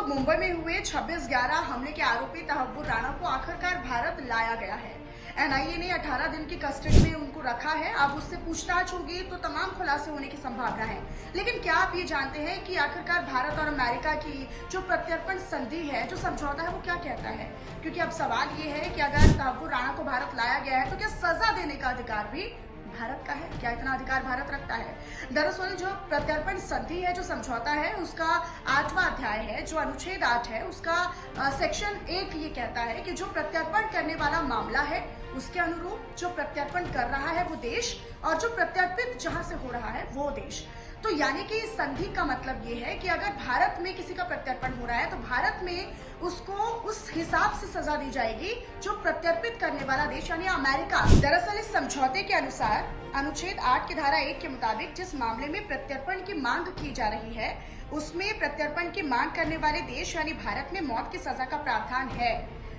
मुंबई में हुए 26/11 हमले के आरोपी तहव्वुर राणा को आखिरकार भारत लाया गया है। एनआईए ने 18 दिन की कस्टडी में उनको रखा है। अब उससे पूछताछ होगी तो तमाम खुलासे होने की संभावना है। लेकिन क्या आप ये जानते हैं कि आखिरकार भारत और अमेरिका की जो प्रत्यर्पण संधि है, जो समझौता है, वो क्या कहता है? क्योंकि अब सवाल ये है कि अगर तहव्वुर राणा को भारत लाया गया है तो क्या सजा देने का अधिकार भी भारत का है? क्या इतना अधिकार भारत रखता है? दरअसल जो प्रत्यर्पण संधि है, जो समझौता है, उसका 8वां अध्याय है, जो अनुच्छेद 8 है, उसका सेक्शन 1 ये कहता है कि जो प्रत्यर्पण करने वाला मामला है उसके अनुरूप जो प्रत्यर्पण कर रहा है वो देश, और जो प्रत्यर्पित जहां से हो रहा है वो देश। तो यानी कि इस संधि का मतलब ये है कि अगर भारत में किसी का प्रत्यर्पण हो रहा है तो भारत में उसको उस हिसाब से सजा दी जाएगी जो प्रत्यर्पित करने वाला देश यानी अमेरिका। दरअसल इस समझौते के अनुसार अनुच्छेद 8 की धारा 1 के मुताबिक जिस मामले में प्रत्यर्पण की मांग की जा रही है उसमें प्रत्यर्पण की मांग करने वाले देश यानी भारत में मौत की सजा का प्रावधान है।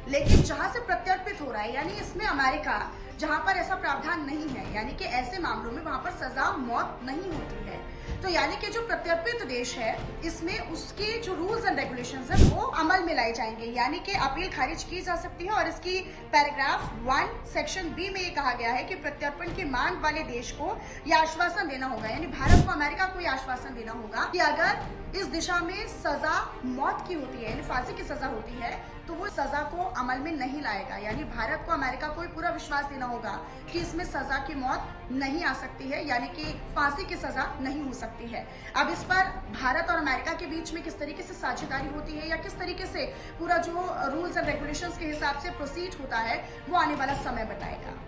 लेकिन जहां से प्रत्यर्पित हो रहा है यानी इसमें अमेरिका, जहां पर ऐसा प्रावधान नहीं है, यानी कि ऐसे मामलों में वहां पर सजा मौत नहीं होती है। तो यानी कि जो प्रत्यर्पित देश है इसमें उसके जो रूल्स एंड रेगुलेशंस है वो अमल में लाए जाएंगे, यानी कि अपील खारिज की जा सकती है। और इसकी पैराग्राफ 1 सेक्शन बी में ये कहा गया है कि प्रत्यर्पण की मांग वाले देश को यह आश्वासन देना होगा, यानी भारत को अमेरिका को यह आश्वासन देना होगा कि अगर इस दिशा में सजा मौत की होती है यानी फांसी की सजा होती है तो वो सजा को अमल में नहीं लाएगा। यानी भारत को अमेरिका को पूरा विश्वास देना होगा कि इसमें सजा की मौत नहीं आ सकती है, यानी कि फांसी की सजा नहीं हो सकती है। अब इस पर भारत और अमेरिका के बीच में किस तरीके से साझेदारी होती है या किस तरीके से पूरा जो रूल्स एंड रेगुलेशंस के हिसाब से प्रोसीड होता है वो आने वाला समय बताएगा।